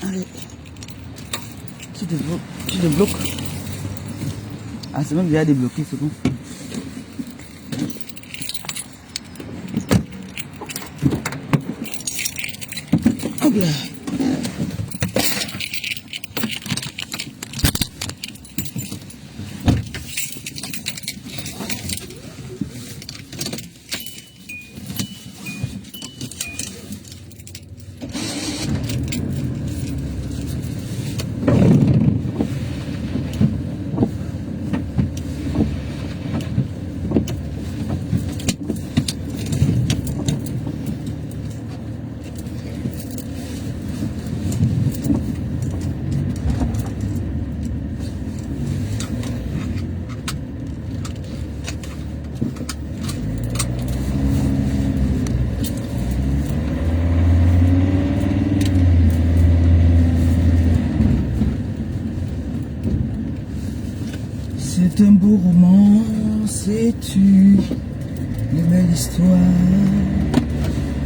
Allez, tu débloques. Ah, c'est même déjà débloqué, c'est bon. Hop là. C'est un beau roman, c'est une belle histoire.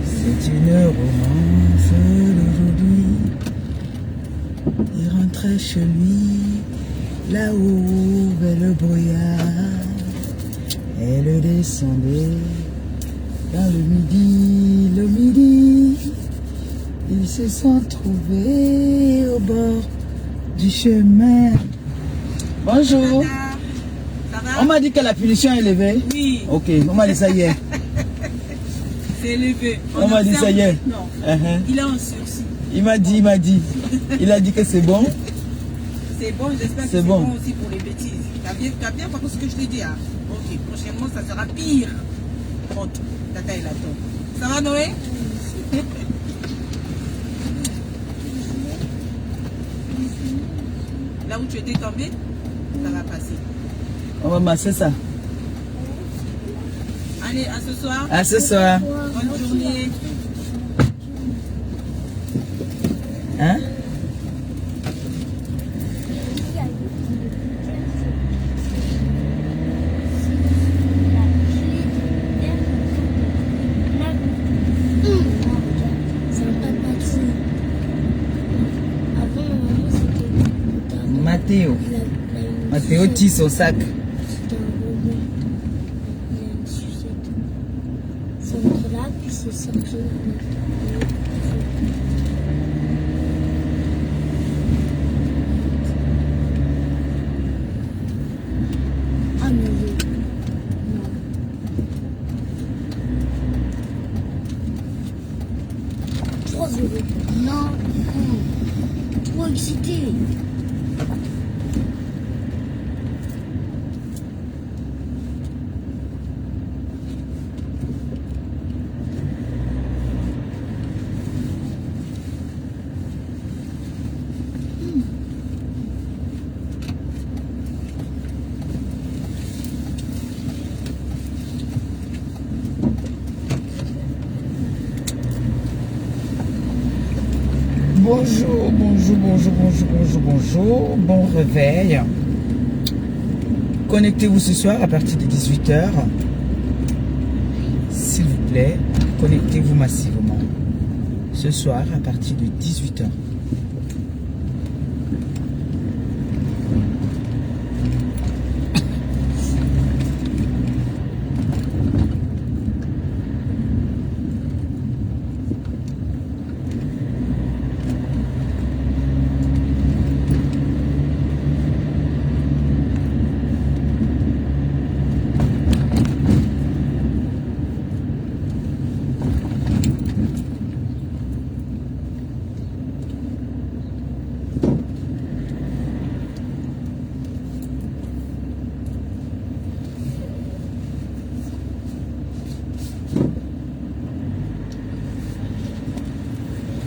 C'est une romance d'aujourd'hui. Il rentrait chez lui, là-haut vers le brouillard. Elle descendait dans le midi. Ils se sont trouvés au bord du chemin. Bonjour. On m'a dit que la punition est élevée. Oui. Ok, on m'a dit ça hier. C'est élevé. On m'a dit ça hier. Non. Il est en sursis. Il m'a dit. Il a dit que c'est bon. C'est bon, j'espère que c'est bon aussi pour les bêtises. Tu as bien compris ce que je t'ai dit. Hein? Ok, prochainement ça sera pire. Montre, Tata est là. Ça va Noé? Là où tu étais tombé, ça va passer. On va masser ça. Allez, à ce soir. À ce soir. Bonne journée. Hein? Mathéo tisse au sac. C'est entre là, puis c'est sorti. Ah non. 3 euros. Non. Trop excité. Bonjour, bon réveil. Connectez-vous ce soir à partir de 18h. S'il vous plaît, connectez-vous massivement. Ce soir à partir de 18h.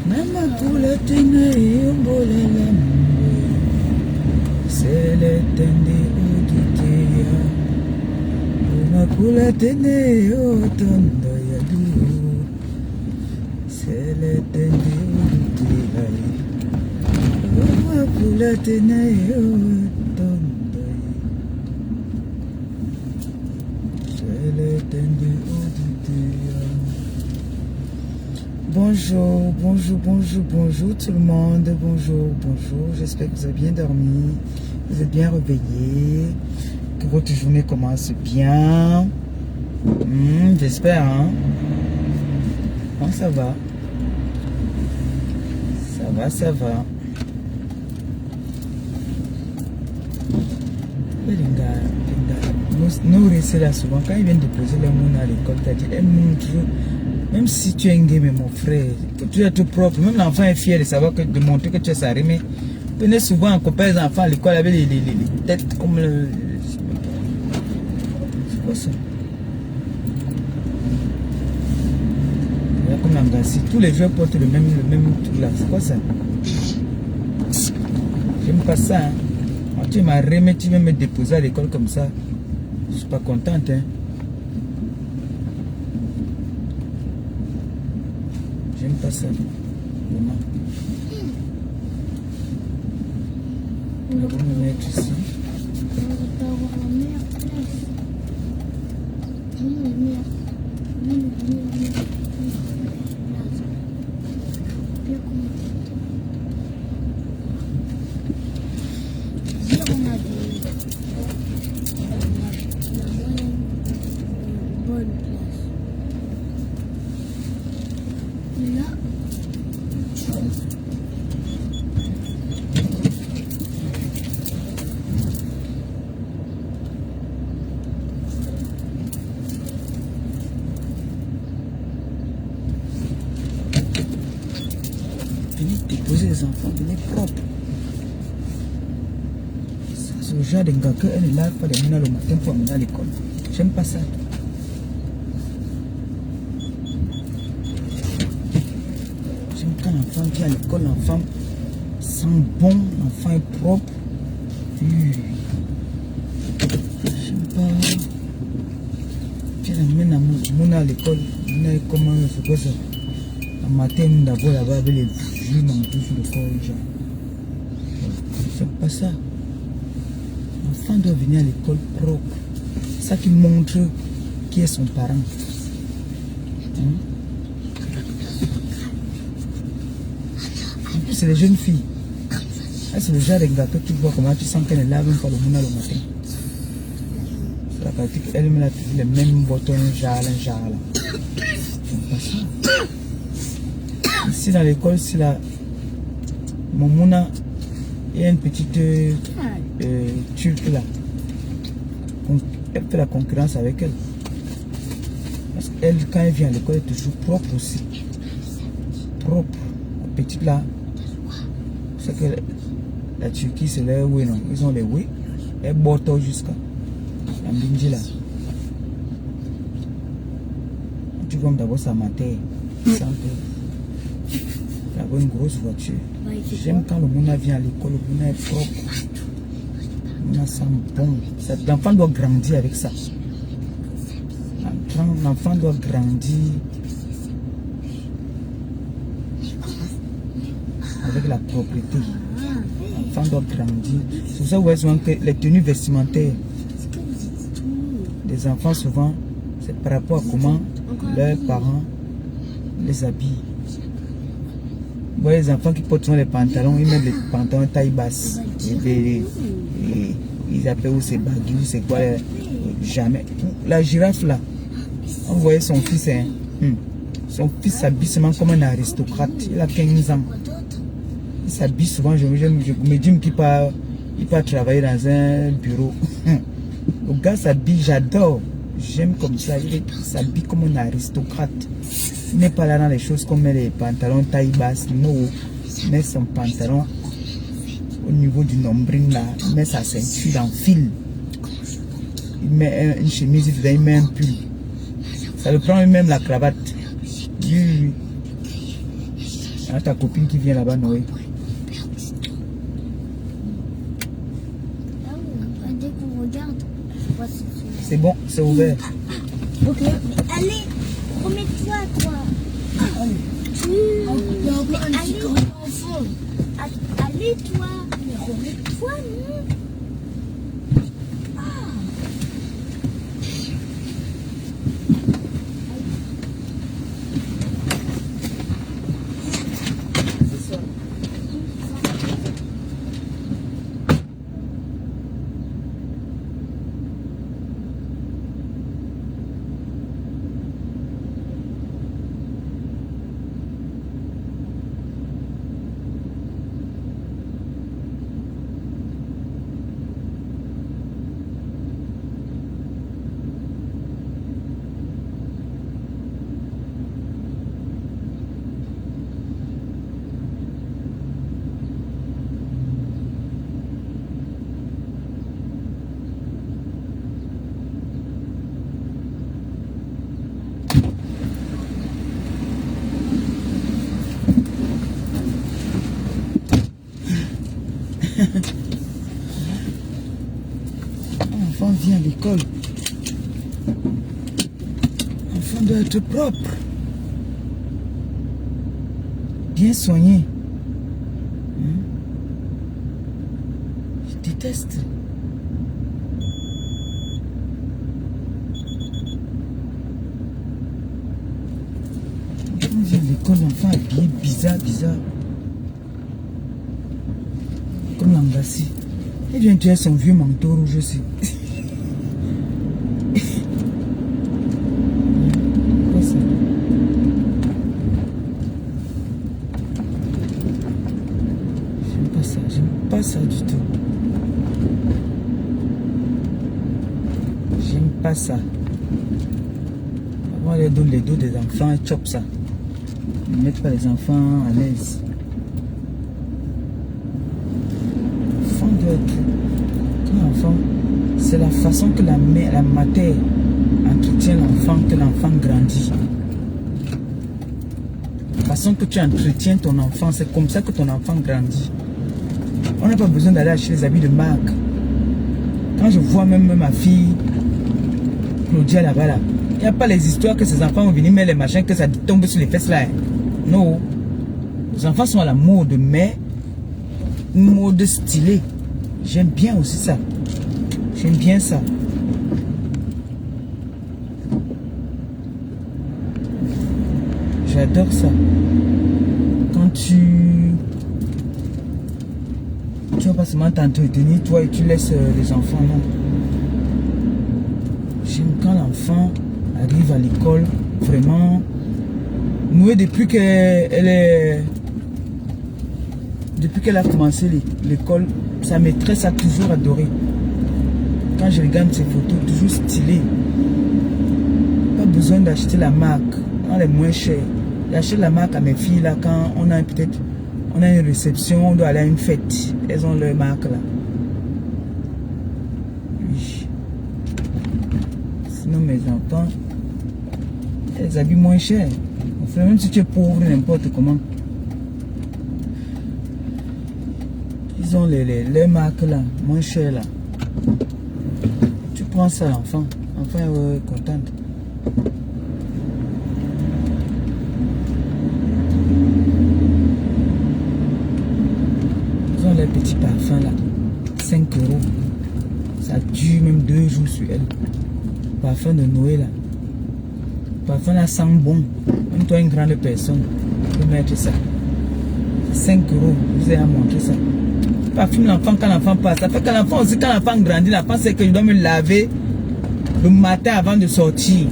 Mama kula tene ombola lambo Sele tende oditeya Mama kula tene otondo ya du Bonjour, bonjour, bonjour, bonjour tout le monde. Bonjour, bonjour. J'espère que vous avez bien dormi. Vous êtes bien réveillés. Que votre journée commence bien. J'espère, hein. Bon, ça va. Ça va, ça va. Nous restons là souvent. Quand ils viennent déposer les gens à l'école, tu as dit, même si tu es un gay, mais mon frère, que tu es tout propre, même l'enfant est fier de savoir de montrer que tu es sarimé. Venez souvent en copain les enfants à l'école avec les têtes comme le. C'est quoi ça? Comme l'angassi, tous les jeux portent le même truc là. C'est quoi ça? J'aime pas ça. Hein. Quand tu m'as remis, tu veux me déposer à l'école comme ça. Je suis pas contente. Hein. J'aime pas ça. Vraiment. On va me mettre ici. On va avoir la meilleure place. La meilleure. Venez déposer les enfants, venez propre. C'est le genre de gars qu'elle est là, pas de mener le matin pour amener à l'école. J'aime pas ça. J'aime quand l'enfant vient à l'école, l'enfant sent bon, l'enfant est propre. J'aime pas. Tu l'amènes à l'école, comment c'est quoi ça? Le matin, d'abord là-bas avec les jus manqués sur le corps, genre. C'est pas ça. L'enfant doit venir à l'école propre. C'est ça qui montre qui est son parent. En plus, c'est les jeunes filles. C'est le genre de gâteau que tu vois comment tu sens qu'elle est là même pas le mouna le matin. C'est la partie qu'elle met les mêmes boutons, genre là. C'est pas ça. Ici dans l'école, c'est là, mon mouna, il y a une petite turque là. Elle fait la concurrence avec elle. Parce qu'elle, quand elle vient à l'école, elle est toujours propre aussi. Propre. La petite là, c'est que la Turquie, c'est les oui, non. Ils ont les oui. Elle botte jusqu'à la Mbinji là. Tu vois d'abord sa matière. D'avoir une grosse voiture. J'aime quand le mouna vient à l'école, le mouna est propre. Le mouna sent bon. L'enfant doit grandir avec ça. L'enfant doit grandir avec la propreté. L'enfant doit grandir. C'est pour ça que vous voyez souvent que les tenues vestimentaires des enfants, souvent, c'est par rapport à comment leurs parents les habillent. Vous voyez les enfants qui portent souvent les pantalons, ils mettent les pantalons taille basse. Ils appellent où c'est baggy, ou c'est quoi, jamais. La girafe là, on voyait son fils, hein, son fils s'habille seulement comme un aristocrate. Il a 15 ans. Il s'habille souvent, je me dis qu'il part travailler dans un bureau. Le gars s'habille, j'adore. J'aime comme ça, il s'habille comme un aristocrate. Il n'est pas là dans les choses comme les pantalons taille basse, non. Il met son pantalon au niveau du nombril là, il met sa ceinture en fil. Il met une chemise, il met un pull. Ça le prend même la cravate. Oui. Ah, ta copine qui vient là-bas, Noé. Dès qu'on regarde, c'est bon, c'est ouvert. Ok. Allez, remets-toi, toi. Allez. Mais allez, enfant. Allez, toi. Mais remets-toi, non. L'enfant vient à l'école. L'enfant doit être propre. Bien soigné. Je déteste. L'enfant vient à l'école, l'enfant habillé bizarre. Comme l'Angassi. Et bien tu as son vieux manteau rouge aussi. Quoi ça? J'aime pas ça du tout. J'aime pas ça. Avant les dos des enfants et chop ça. Ne mettent pas les enfants à l'aise. L'enfant, c'est la façon que la mère entretient l'enfant, que l'enfant grandit. La façon que tu entretiens ton enfant, c'est comme ça que ton enfant grandit. On n'a pas besoin d'aller acheter les habits de marque. Quand je vois même ma fille, Claudia là-bas, là, il n'y a pas les histoires que ces enfants vont venir mettre les machins, que ça tombe sur les fesses là. Non. Les enfants sont à la mode, mais une mode stylée. J'aime bien aussi ça. J'aime bien ça. J'adore ça. Quand tu vas pas seulement t'entretenir toi et tu laisses les enfants, non. J'aime quand l'enfant arrive à l'école, vraiment. Moi, depuis qu'elle a commencé l'école, sa maîtresse a toujours adoré. Quand je regarde ses photos, toujours stylées. Pas besoin d'acheter la marque. Quand elle est moins chère. J'achète la marque à mes filles là quand on a une réception, on doit aller à une fête. Elles ont leur marque là. Oui. Sinon mes enfants, elles habillent moins cher. Enfin, même si tu es pauvre, n'importe comment. Ils ont les marques là, moins chères là. Tu prends ça l'enfant. L'enfant est contente. Ils ont les petits parfums là. 5 €. Ça dure même 2 jours sur elle. Parfum de Noël là. Parfum là sent bon. Même toi une grande personne, tu peux mettre ça. 5 €. Vous avez à montrer ça. Parfume l'enfant quand l'enfant passe. Ça fait que l'enfant aussi, quand l'enfant grandit, l'enfant sait que je dois me laver le matin avant de sortir.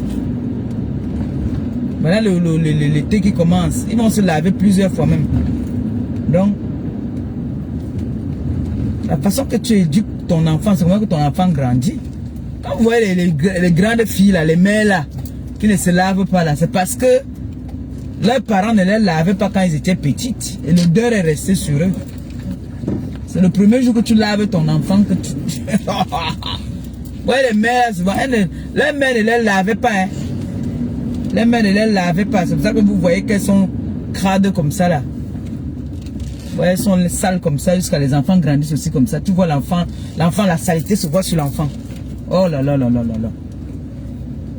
Voilà l'été qui commence. Ils vont se laver plusieurs fois même. Donc, la façon que tu éduques ton enfant, c'est comment que ton enfant grandit. Quand vous voyez les grandes filles là, les mères là, qui ne se lavent pas là, c'est parce que leurs parents ne les lavaient pas quand ils étaient petites. Et l'odeur est restée sur eux. C'est le premier jour que tu laves ton enfant que tu... Ouais, les mères, souvent, les mères ne les lavaient pas. Hein. Les mères ne les lavaient pas. C'est pour ça que vous voyez qu'elles sont crades comme ça là. Ouais, elles sont sales comme ça jusqu'à les enfants grandissent aussi comme ça. Tu vois l'enfant, la saleté se voit sur l'enfant. Oh là là là là là là.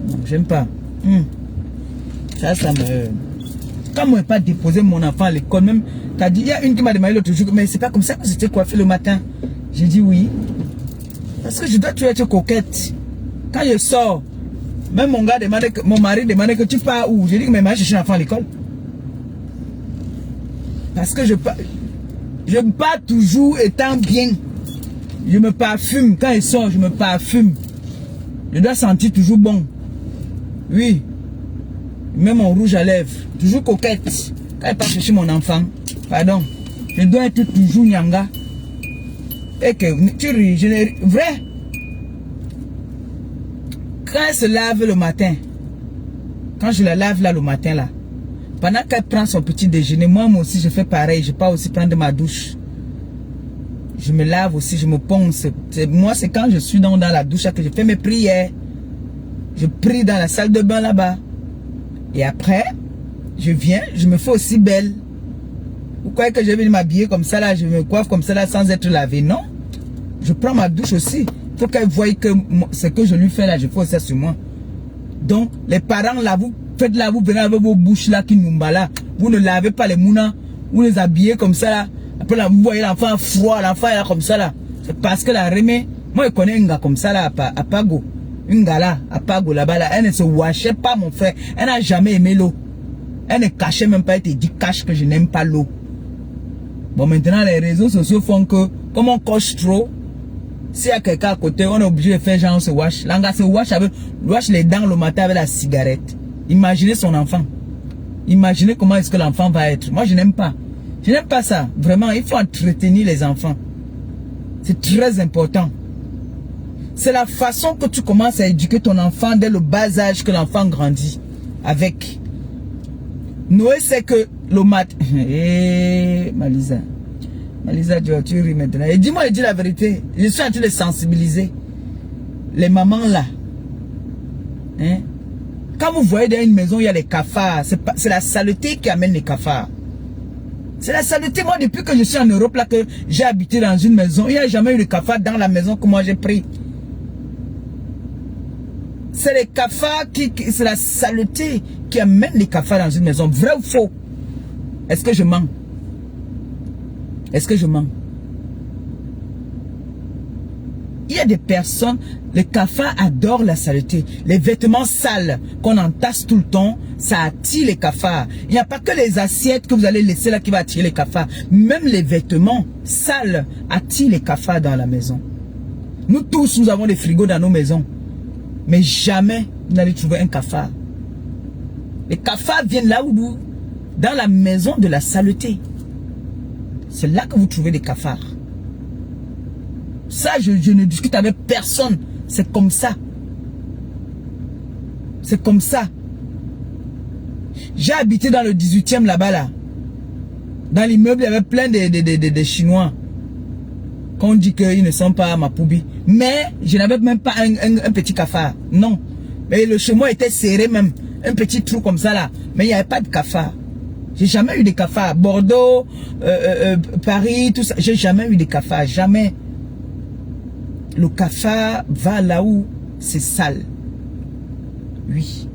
Non, j'aime pas. Ça me... Quand moi, je n'ai pas déposé mon enfant à l'école, même, tu as dit, il y a une qui m'a demandé l'autre jour, mais c'est pas comme ça que c'était coiffé le matin. J'ai dit oui. Parce que je dois toujours être coquette. Quand je sors, même mon gars demandait, mon mari demandait que tu pars où? J'ai dit que mes mari cherchent un enfant à l'école. Parce que je pars toujours étant bien. Je me parfume. Quand je sors, je me parfume. Je dois sentir toujours bon. Oui. Même mon rouge à lèvres. Toujours coquette. Quand je pars chercher mon enfant. Pardon. Je dois être toujours nyanga. Et que tu ris. Vrai. Quand elle se lave le matin. Quand je la lave là le matin là. Pendant qu'elle prend son petit déjeuner. Moi aussi je fais pareil. Je pars aussi prendre ma douche. Je me lave aussi. Je me ponce. Moi c'est quand je suis dans la douche que je fais mes prières. Je prie dans la salle de bain là-bas. Et après, je viens, je me fais aussi belle. Vous croyez que je vais m'habiller comme ça là, je me coiffe comme ça là sans être lavé? Non. Je prends ma douche aussi. Il faut qu'elle voie que ce que je lui fais là, je fais ça sur moi. Donc, les parents là, vous faites là, vous venez avec vos bouches là qui nous là. Vous ne lavez pas les mounas, vous les habillez comme ça là. Après là, vous voyez l'enfant froid, l'enfant est là comme ça là. C'est parce que la remée, moi je connais un gars comme ça là à Pago. Une gars là, à Pago là-bas là, elle ne se washait pas mon frère. Elle n'a jamais aimé l'eau. Elle ne cachait même pas, elle te dit cache que je n'aime pas l'eau. Bon maintenant les réseaux sociaux font que, comme on coche trop, s'il y a quelqu'un à côté, on est obligé de faire genre on se wash. L'anga se wash les dents le matin avec la cigarette. Imaginez son enfant. Imaginez comment est-ce que l'enfant va être. Moi je n'aime pas. Je n'aime pas ça. Vraiment, il faut entretenir les enfants. C'est très important. C'est la façon que tu commences à éduquer ton enfant dès le bas âge que l'enfant grandit avec. Noé sait que le matin... Malisa. Malisa, tu ris maintenant. Et dis-moi, dis la vérité. Je suis en train de sensibiliser les mamans là. Hein? Quand vous voyez dans une maison, il y a les cafards. C'est la saleté qui amène les cafards. C'est la saleté. Moi, depuis que je suis en Europe, là, que j'ai habité dans une maison, il n'y a jamais eu de cafards dans la maison que moi j'ai pris. C'est les cafards c'est la saleté qui amène les cafards dans une maison. Vrai ou faux? Est-ce que je mens? Est-ce que je mens? Il y a des personnes, les cafards adorent la saleté. Les vêtements sales qu'on entasse tout le temps, ça attire les cafards. Il n'y a pas que les assiettes que vous allez laisser là qui va attirer les cafards. Même les vêtements sales attirent les cafards dans la maison. Nous tous, nous avons des frigos dans nos maisons. Mais jamais vous n'allez trouver un cafard. Les cafards viennent là où vous, dans la maison de la saleté. C'est là que vous trouvez des cafards. Ça, je ne discute avec personne. C'est comme ça. C'est comme ça. J'ai habité dans le 18e là-bas là. Dans l'immeuble, il y avait plein de Chinois. Qu'on dit qu'ils ne sont pas à Mapoubi. Mais je n'avais même pas un petit cafard. Non. Mais le chez moi était serré même. Un petit trou comme ça là. Mais il n'y avait pas de cafard. J'ai jamais eu de cafards. Bordeaux, Paris, tout ça. J'ai jamais eu de cafards. Jamais. Le cafard va là où c'est sale. Oui.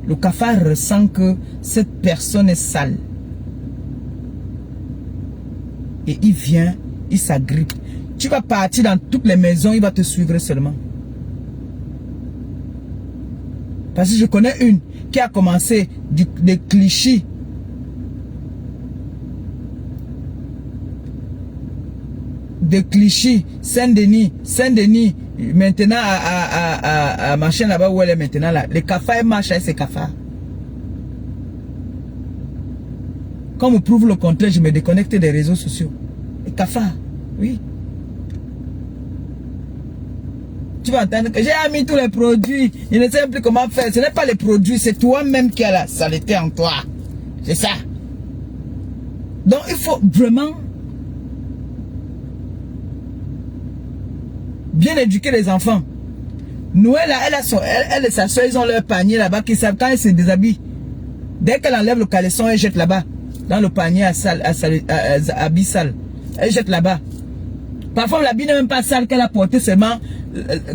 Le cafard ressent que cette personne est sale. Et il vient, il s'agrippe. Tu vas partir dans toutes les maisons, il va te suivre seulement. Parce que je connais une qui a commencé de Clichy. De Clichy, Saint-Denis, maintenant à machin là-bas où elle est maintenant là. Les cafards, elle marche avec ses cafards. Quand on me prouve le contraire, je me déconnecte des réseaux sociaux. Les cafards, oui. Tu vas entendre que j'ai mis tous les produits. Je ne sais plus comment faire. Ce n'est pas les produits, c'est toi-même qui as la saleté en toi. C'est ça. Donc il faut vraiment bien éduquer les enfants. Noël, elle et sa soeur, ils ont leur panier là-bas qui savent quand elle se déshabille. Dès qu'elle enlève le caleçon, elle jette là-bas. Dans le panier à habit sale. Elle jette là-bas. Parfois, l'habit n'est même pas sale qu'elle a porté seulement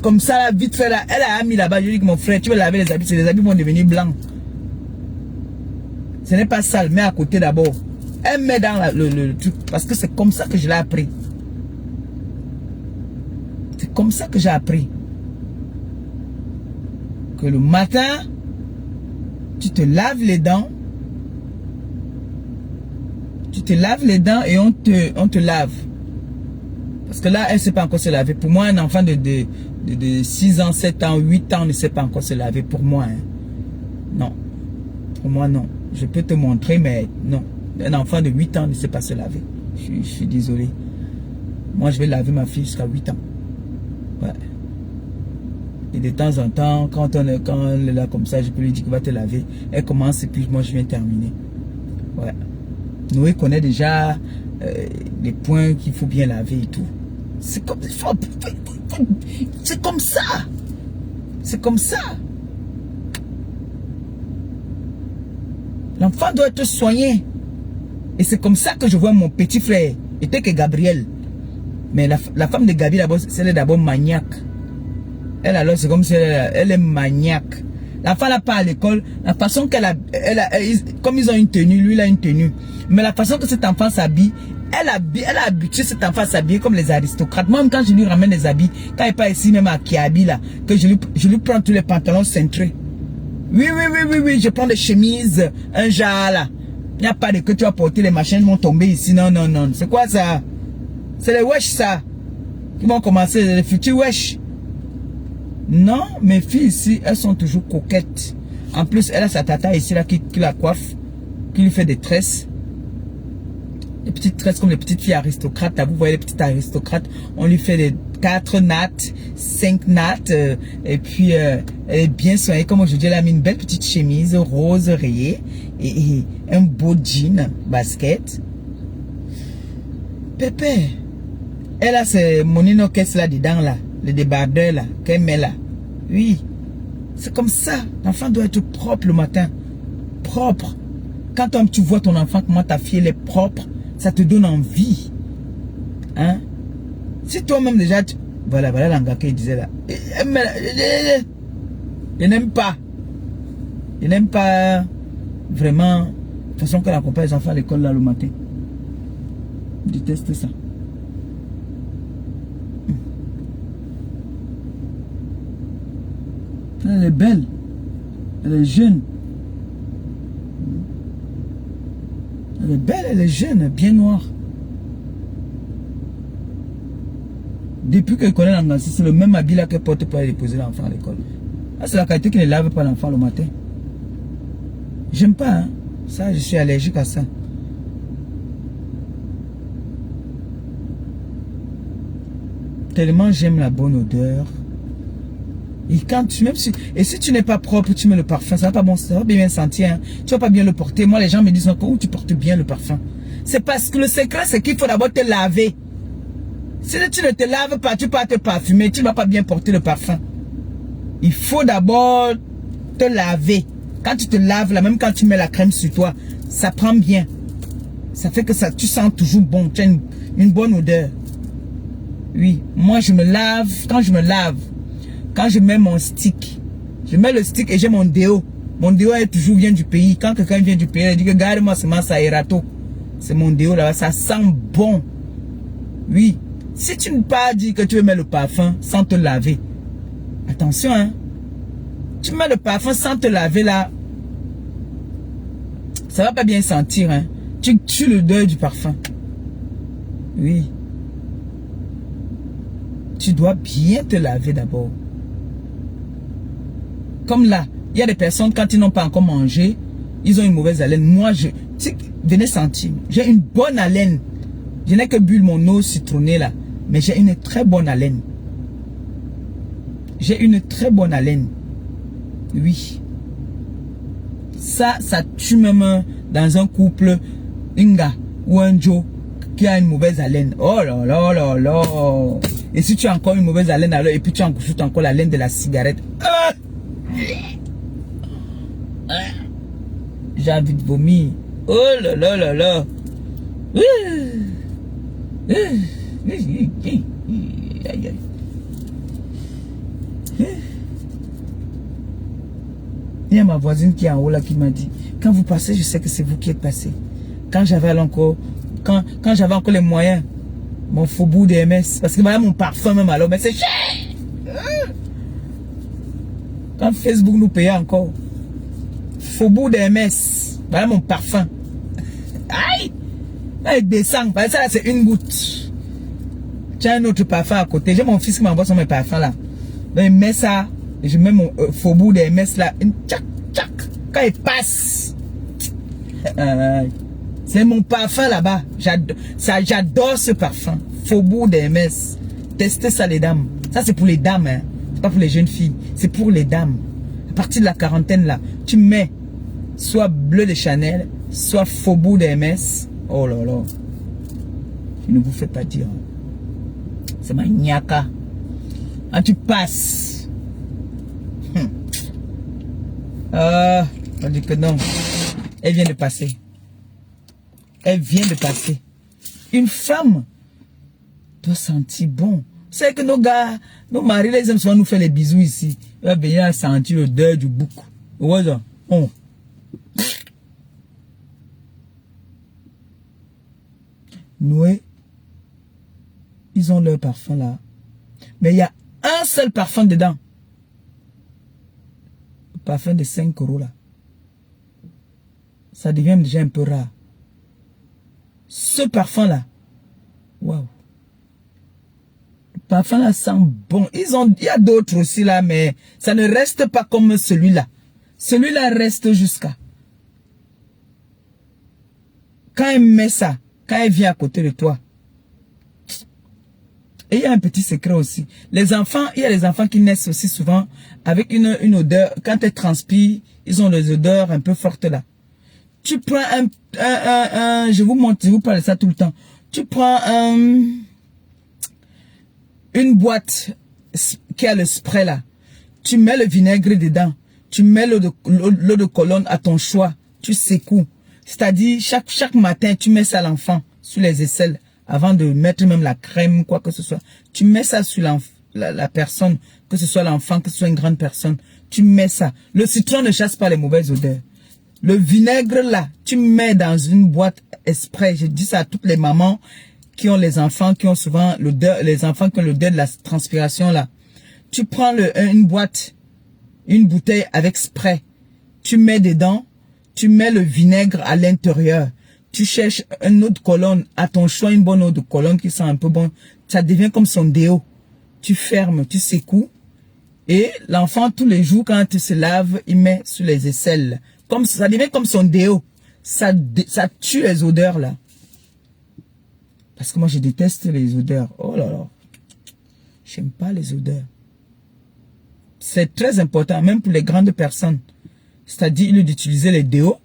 comme ça, là, vite fait là. Elle a mis là-bas. Je dis que mon frère, tu veux laver les habits, les habits vont devenir blancs. Ce n'est pas sale, mets à côté d'abord. Elle met dans le truc. Parce que c'est comme ça que je l'ai appris. C'est comme ça que j'ai appris. Que le matin, tu te laves les dents. Tu te laves les dents et on te lave. Parce que là, elle ne sait pas encore se laver. Pour moi, un enfant de 6 ans, 7 ans, 8 ans ne sait pas encore se laver. Pour moi, hein. Non. Pour moi, non. Je peux te montrer, mais non. Un enfant de 8 ans ne sait pas se laver. Je suis désolé. Moi, je vais laver ma fille jusqu'à 8 ans. Ouais. Et de temps en temps, quand elle est là comme ça, je peux lui dire qu'il va te laver. Elle commence et puis moi, je viens terminer. Ouais. Noé connaît déjà les points qu'il faut bien laver et tout. C'est comme ça. C'est comme ça. C'est comme ça. L'enfant doit être soigné. Et c'est comme ça que je vois mon petit frère. Il était que Gabriel. Mais la femme de Gabi, elle est d'abord maniaque. Elle alors, c'est comme si elle est maniaque. L'enfant n'a pas à l'école. La façon comme ils ont une tenue, lui il a une tenue. Mais la façon que cet enfant s'habille, elle a habitué cet enfant à s'habiller comme les aristocrates. Moi, quand je lui ramène des habits, quand il n'est pas ici, même à Kiabi, là, que je lui prends tous les pantalons cintrés. Oui, je prends des chemises, un jar là. Il n'y a pas de que tu vas porter, les machines vont tomber ici. Non. C'est quoi ça? C'est les wesh ça. Qui vont commencer, les futurs wesh. Non, mes filles ici, elles sont toujours coquettes. En plus, elle a sa tata ici là qui la coiffe, qui lui fait des tresses. Les petites tresses comme les petites filles aristocrates. Là, vous voyez les petites aristocrates, on lui fait des 4 nattes, 5 nattes. Et puis, elle est bien soignée. Comme aujourd'hui, elle a mis une belle petite chemise rose rayée et un beau jean basket. Pépé, elle a ce monino caisse là dedans là. Le débardeur là, qu'elle met là. Oui, c'est comme ça. L'enfant doit être propre le matin. Propre. Quand tu vois ton enfant, comment ta fille elle est propre, ça te donne envie. Hein? Si toi-même déjà, voilà l'anga qu'il disait là. Je n'aime pas. Je n'aime pas vraiment la façon qu'elle accompagne les enfants à l'école là le matin. Je déteste ça. Elle est belle. Elle est jeune. Elle est belle, elle est jeune, bien noire. Depuis qu'elle connaît l'angancy, c'est le même habit là qu'elle porte pour aller déposer l'enfant à l'école. C'est la qualité qui ne lave pas l'enfant le matin. J'aime pas, hein. Ça, je suis allergique à ça. Tellement j'aime la bonne odeur. Et quand si tu n'es pas propre, tu mets le parfum, ça va pas bon, ça va bien sentir, hein. Tu vas pas bien le porter. Moi, les gens me disent où tu portes bien le parfum. C'est parce que le secret, c'est qu'il faut d'abord te laver. Si tu ne te laves pas, tu peux pas te parfumer, tu ne vas pas bien porter le parfum. Il faut d'abord te laver. Quand tu te laves, là, même quand tu mets la crème sur toi, ça prend bien. Ça fait que tu sens toujours bon, tu as une bonne odeur. Oui, moi je me lave, quand je mets mon stick, je mets le stick et j'ai mon déo. Mon déo vient du pays. Quand quelqu'un vient du pays, il dit que garde-moi seulement ça Erato. C'est mon déo là-bas, ça sent bon. Oui, si tu ne pas dit que tu veux mettre le parfum sans te laver, attention hein. Tu mets le parfum sans te laver là, ça va pas bien sentir hein. Tu tues l'odeur du parfum. Oui. Tu dois bien te laver d'abord. Comme là, il y a des personnes, quand ils n'ont pas encore mangé, ils ont une mauvaise haleine. Moi, venez sentir, j'ai une bonne haleine. Je n'ai que bu mon eau citronnée là, mais j'ai une très bonne haleine. J'ai une très bonne haleine. Oui. Ça tue même dans un couple, un gars ou un Joe qui a une mauvaise haleine. Oh là là là là. Et si tu as encore une mauvaise haleine alors, et puis tu ajoutes encore la laine de la cigarette. J'ai envie de vomir. Oh là là là là. Il y a ma voisine qui est en haut là qui m'a dit, quand vous passez, je sais que c'est vous qui êtes passé. Quand j'avais encore, quand j'avais encore les moyens, mon faubourg des MS, parce que voilà mon parfum même alors, mais c'est cher. Quand Facebook nous payait encore, faubourg des MS, voilà mon parfum. Aïe! Là, il descend, ça là c'est une goutte. Tu as un autre parfum à côté. J'ai mon fils qui m'envoie sur mes parfums là. Donc il met ça, et je mets mon faubourg des MS là, tchac, tchac. Quand il passe, c'est mon parfum là-bas. J'adore ce parfum. Faubourg des MS. Testez ça les dames. Ça c'est pour les dames, hein. C'est pas pour les jeunes filles. C'est pour les dames. À partir de la quarantaine là, tu mets soit bleu de Chanel, soit faubourg des MS. Oh là là. Je ne vous fais pas dire. C'est ma niaka. Quand tu passes. On dit que non. Elle vient de passer. Elle vient de passer. Une femme doit sentir bon. C'est que nos gars, nos maris, les aiment souvent nous faire les bisous ici. Il va venir sentir l'odeur du bouc. Ouais, ça. Oh. Noé, ils ont leur parfum là. Mais il y a un seul parfum dedans. Le parfum de 5 € là. Ça devient déjà un peu rare. Ce parfum là. Waouh. Le parfum là sent bon. Il y a d'autres aussi là, mais ça ne reste pas comme celui-là. Celui-là reste jusqu'à. Quand elle met ça, quand elle vient à côté de toi. Et il y a un petit secret aussi. Les enfants, il y a les enfants qui naissent aussi souvent avec une odeur. Quand elles transpirent, ils ont des odeurs un peu fortes là. Tu prends je vous montre, je vous parle de ça tout le temps. Tu prends une boîte qui a le spray là. Tu mets le vinaigre dedans. Tu mets l'eau de colonne à ton choix. Tu secoues. C'est-à-dire, chaque matin, tu mets ça à l'enfant sur les aisselles. Avant de mettre même la crème, quoi que ce soit. Tu mets ça sur la personne, que ce soit l'enfant, que ce soit une grande personne. Tu mets ça. Le citron ne chasse pas les mauvaises odeurs. Le vinaigre là, tu mets dans une boîte exprès. Je dis ça à toutes les mamans qui ont les enfants, qui ont souvent l'odeur, les enfants qui ont l'odeur de la transpiration là. Tu prends une boîte, une bouteille avec spray. Tu mets dedans, tu mets le vinaigre à l'intérieur. Tu cherches une eau de colonne, à ton choix une bonne eau de colonne qui sent un peu bon. Ça devient comme son déo. Tu fermes, tu secoues. Et l'enfant, tous les jours, quand il se lave, il met sur les aisselles. Comme ça devient comme son déo. Ça tue les odeurs là. Parce que moi, je déteste les odeurs. Oh là là. J'aime pas les odeurs. C'est très important, même pour les grandes personnes. C'est-à-dire, au lieu d'utiliser les déos,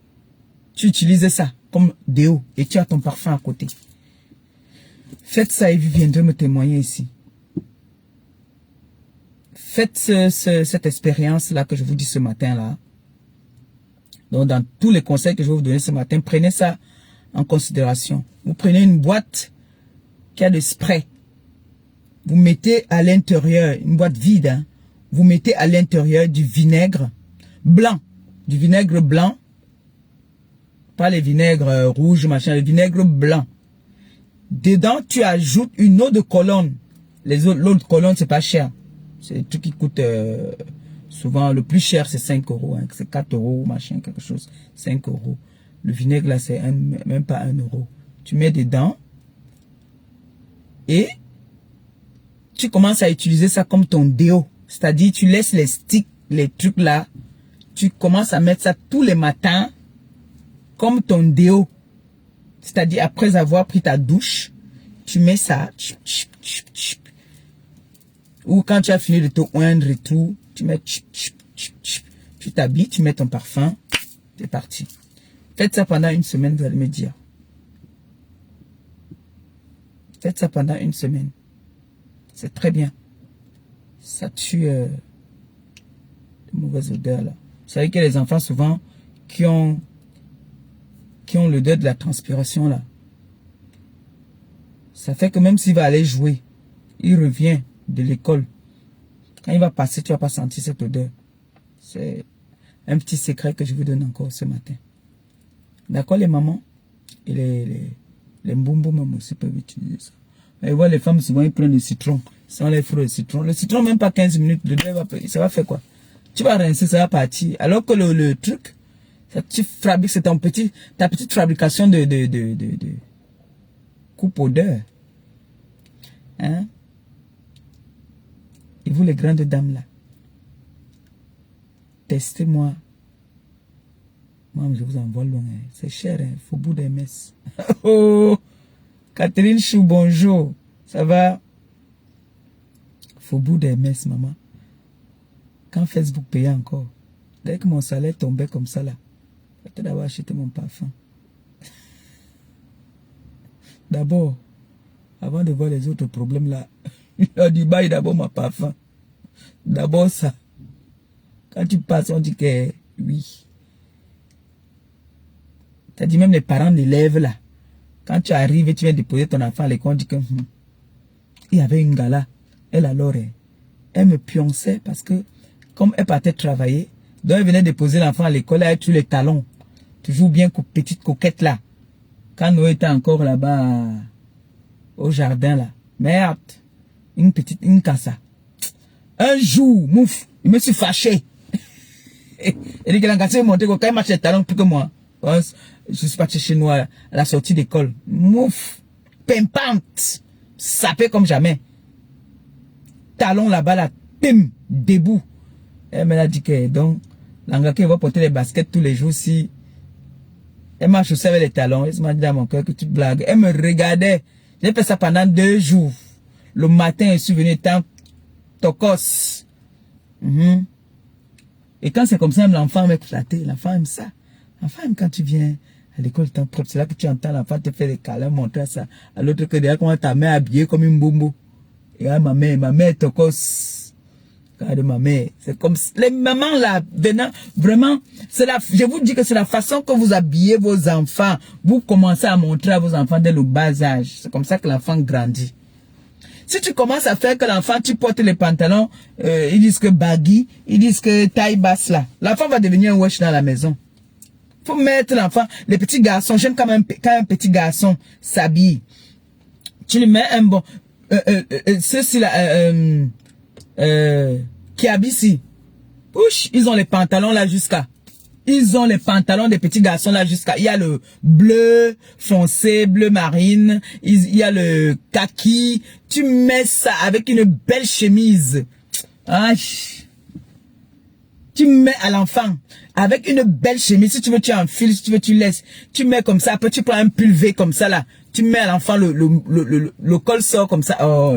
tu utilises ça comme déo et tu as ton parfum à côté. Faites ça et vous viendrez me témoigner ici. Faites cette expérience-là que je vous dis ce matin-là. Donc, dans tous les conseils que je vais vous donner ce matin, prenez ça en considération. Vous prenez une boîte qui a de spray. Vous mettez à l'intérieur, une boîte vide, hein, vous mettez à l'intérieur du vinaigre blanc. Du vinaigre blanc. Pas les vinaigres rouges, machin, le vinaigre blanc. Dedans, tu ajoutes une eau de colonne. L'eau de colonne, c'est pas cher. C'est tout qui coûte souvent, le plus cher, c'est 5 €. Hein, c'est 4 €, machin, quelque chose. 5 €. Le vinaigre, là, c'est même pas 1 €. Tu mets dedans. Et tu commences à utiliser ça comme ton déo. C'est-à-dire, tu laisses les sticks, les trucs là. Tu commences à mettre ça tous les matins comme ton déo. C'est-à-dire, après avoir pris ta douche, tu mets ça. Ou quand tu as fini de te oindre et tout, tu mets, tu t'habilles, tu mets ton parfum, c'est parti. Faites ça pendant une semaine, vous allez me dire. Faites ça pendant une semaine. C'est très bien. Ça tue les mauvaises odeurs là. Vous savez que les enfants souvent qui ont l'odeur de la transpiration là, ça fait que même s'il va aller jouer, il revient de l'école. Quand il va passer, tu vas pas sentir cette odeur. C'est un petit secret que je vous donne encore ce matin. D'accord, les mamans et les mboumbo même aussi peuvent utiliser ça. Et voilà, les femmes souvent ils prennent le citron. Sans les fruits de citron. Le citron, même pas 15 minutes, ça va faire quoi? Tu vas rincer, ça va partir. Alors que le truc, ça, tu fabriques, c'est ta petite fabrication de coupe odeur. Hein? Et vous, les grandes dames là, testez-moi. Moi, je vous envoie loin. Hein. C'est cher, hein? Faubourg des Messes. Oh! Catherine Chou, bonjour. Ça va? Faubourg des Messes, maman. Quand Facebook payait encore, dès que mon salaire tombait comme ça là, j'étais d'abord acheter mon parfum. D'abord, avant de voir les autres problèmes là, il a dit bye d'abord mon parfum. D'abord ça. Quand tu passes, on dit que oui. T'as dit même les parents l'élèvent là. Quand tu arrives et tu viens déposer ton enfant à l'école, on dit que il y avait une gala. Elle alors, elle me pionçait parce que comme elle partait travailler, donc elle venait déposer l'enfant à l'école, elle a tous les talons. Toujours bien petite coquette là. Quand nous étions encore là-bas au jardin là. Merde. Une cassa. Un jour, mouf, il me suis fâché. Et dit que l'encassé est monté quand il marche les talons plus que moi. Je suis parti chez nous à la sortie d'école. Mouf, pimpante, sapé comme jamais. Talon là-bas, là, pim, debout. Elle m'a dit que donc, l'angaka va porter les baskets tous les jours si elle m'a chaussé avec les talons. Elle m'a dit dans mon cœur que tu blagues. Elle me regardait. J'ai fait ça pendant 2 jours. Le matin, je suis venu étant tocos. Et quand c'est comme ça, l'enfant m'a flatté. L'enfant aime ça. L'enfant aime quand tu viens à l'école, temps propre. C'est là que tu entends l'enfant te faire des câlins, montrer ça. À l'autre que derrière, comment ta mère habillée comme une bombo. Et là, ma mère tocos. Regarde ma mère. C'est comme les mamans là, venant, vraiment, je vous dis que c'est la façon que vous habillez vos enfants. Vous commencez à montrer à vos enfants dès le bas âge. C'est comme ça que l'enfant grandit. Si tu commences à faire que l'enfant, tu portes les pantalons, ils disent que baggy, ils disent que taille basse là. L'enfant va devenir un wesh dans la maison. Faut mettre l'enfant, les petits garçons, j'aime quand un petit garçon s'habille. Tu lui mets un bon, ceux-ci là, qui habillent ici. Ouch, ils ont les pantalons là jusqu'à. Ils ont les pantalons des petits garçons là jusqu'à. Il y a le bleu foncé, bleu marine. Il y a le kaki. Tu mets ça avec une belle chemise. Ah, tu mets à l'enfant avec une belle chemise. Si tu veux, tu enfiles. Si tu veux, tu laisses. Tu mets comme ça. Après, tu prends un pull V comme ça là. Tu mets à l'enfant le col sort comme ça. Oh.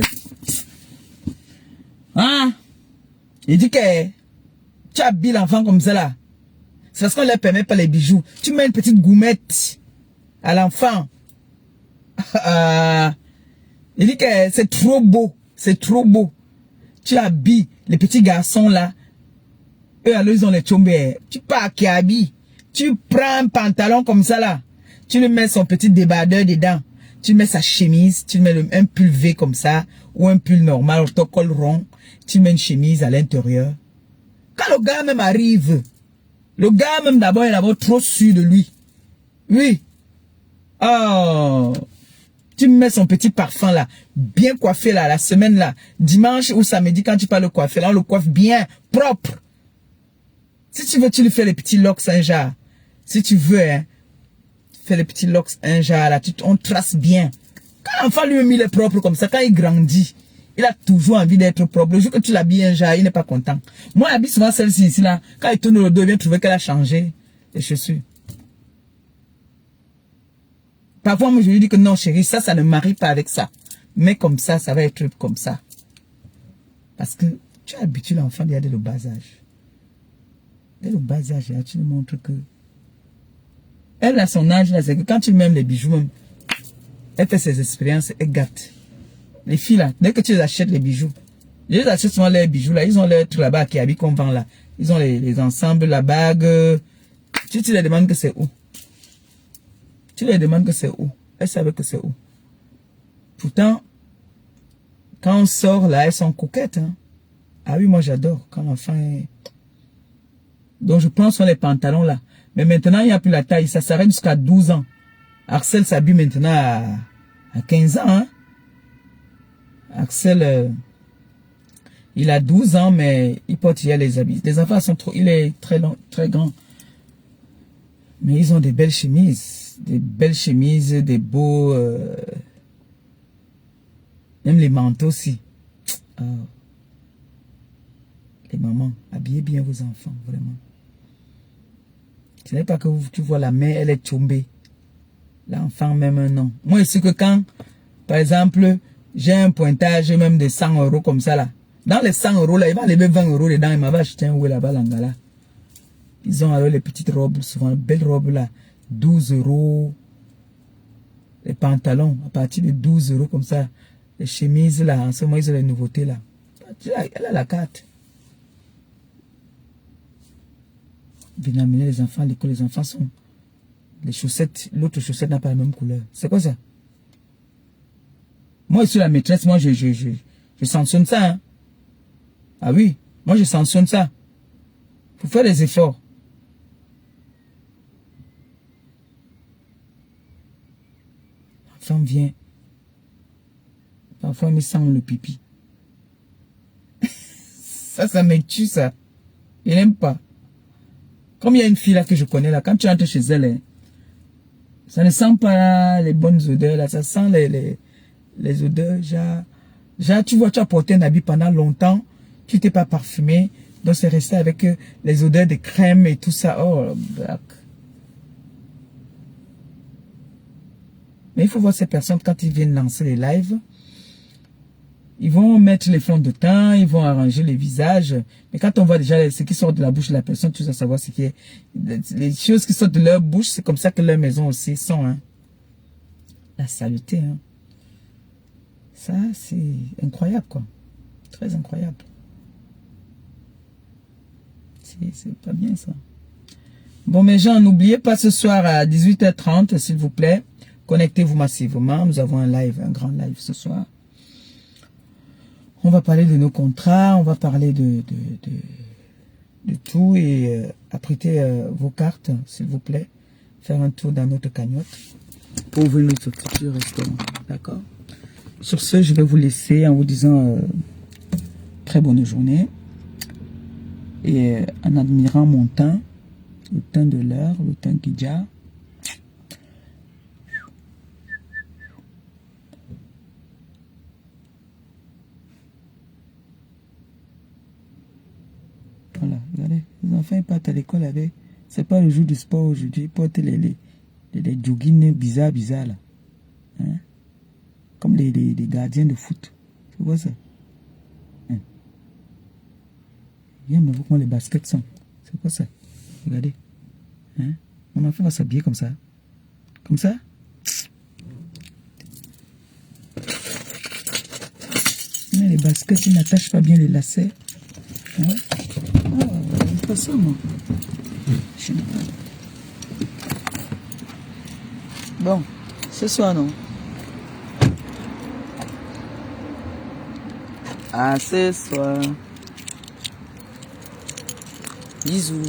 Ah. Il dit que tu habilles l'enfant comme ça là. C'est parce qu'on ne leur permet pas les bijoux. Tu mets une petite gourmette à l'enfant. Il dit que c'est trop beau. C'est trop beau. Tu habilles les petits garçons là. Eux, alors, ils ont les tombés. Tu pars qui habille. Tu prends un pantalon comme ça là. Tu lui mets son petit débardeur dedans. Tu mets sa chemise. Tu mets un pull V comme ça. Ou un pull normal, au col rond. Tu mets une chemise à l'intérieur. Quand le gars même arrive, le gars même d'abord est d'abord trop sûr de lui. Oui. Oh. Tu mets son petit parfum là, bien coiffé là, la semaine là, dimanche ou samedi quand tu parles le coiffer là, on le coiffe bien, propre. Si tu veux, tu lui fais les petits locks un jar. Si tu veux, hein, fais les petits locks un jar là, on trace bien. Quand l'enfant lui-même il est propre comme ça, quand il grandit, il a toujours envie d'être propre. Le jour que tu l'habilles un jar, il n'est pas content. Moi, j'habille souvent celle-ci ici là. Quand il tourne le dos, il vient trouver qu'elle a changé les chaussures. Parfois, moi, je lui dis que non, chérie, ça ne marie pas avec ça. Mais comme ça, ça va être comme ça. Parce que tu as habitué l'enfant dès le bas âge. Dès le bas âge, là, tu lui montres que elle a son âge, là, c'est que quand tu lui mets les bijoux, même, elle fait ses expériences, elle gâte. Les filles, là, dès que tu les achètes les bijoux, je les achète souvent les bijoux, là, ils ont leur truc là-bas qui habille qu'on vend là. Ils ont les ensembles, la bague. Tu les demandes que c'est où? Tu les demandes que c'est où? Elles savent que c'est où. Pourtant, quand on sort là, elles sont coquettes. Hein? Ah oui, moi j'adore quand l'enfant est... Donc, je prends sur les pantalons là. Mais maintenant, il n'y a plus la taille. Ça s'arrête jusqu'à 12 ans. Axel s'habille maintenant à 15 ans. Hein? Axel, il a 12 ans, mais il porte hier les habits. Les enfants sont trop... Il est très long, très grand. Mais ils ont des belles chemises. Des belles chemises, des beaux... Même les manteaux aussi. Oh. Les mamans, habillez bien vos enfants, vraiment. Ce n'est pas que tu vois la mère, elle est tombée. L'enfant même non. Moi, je sais que quand, par exemple, j'ai un pointage même de 100 € comme ça là. Dans les 100 € là, il va lever 20 € dedans. Il m'avait acheté un oué là-bas, l'angala. Ils ont alors les petites robes, souvent belles robes là. 12 €. Les pantalons, à partir de 12 € comme ça. Les chemises là, en ce moment, ils ont les nouveautés là. Elle a la carte. Venez amener les enfants à l'école. Les enfants sont... Les chaussettes, l'autre chaussette n'a pas la même couleur. C'est quoi ça? Moi, je suis la maîtresse, moi, je sanctionne ça. Hein? Ah oui, moi, je sanctionne ça. Faut faire des efforts. L'enfant vient. Parfois, il me sent le pipi. Ça me tue, ça. Il n'aime pas. Comme il y a une fille là que je connais là, quand tu entres chez elle, hein, ça ne sent pas les bonnes odeurs là, ça sent les odeurs, genre, tu vois, tu as porté un habit pendant longtemps, tu t'es pas parfumé, donc c'est resté avec les odeurs de crème et tout ça. Oh, black. Mais il faut voir ces personnes quand ils viennent lancer les lives. Ils vont mettre les fonds de teint, ils vont arranger les visages. Mais quand on voit déjà ce qui sort de la bouche de la personne, tu dois savoir ce qui est. Les choses qui sortent de leur bouche, c'est comme ça que leur maison aussi sont. Hein. La saleté. Hein. Ça, c'est incroyable, quoi. Très incroyable. C'est pas bien, ça. Bon, mes gens, n'oubliez pas ce soir à 18h30, s'il vous plaît. Connectez-vous massivement. Nous avons un live, un grand live ce soir. On va parler de nos contrats, on va parler de tout et apprêtez vos cartes, s'il vous plaît. Faire un tour dans notre cagnotte pour ouvrir notre futur restaurant. D'accord? Sur ce, je vais vous laisser en vous disant très bonne journée et en admirant mon teint, le teint de l'heure, le teint Kidja. Voilà, regardez, les enfants ils partent à l'école avec, c'est pas le jour du sport aujourd'hui, ils portent les joggings bizarres là, hein? Comme les gardiens de foot, c'est quoi ça? Hein? Viens me voir comment les baskets sont, c'est quoi ça? Regardez, hein? Mon enfant va s'habiller comme ça, mais les baskets ils n'attachent pas bien les lacets, hein? Pas ça, moi. Bon, ce soir, non. Ah, ce soir. Bisous.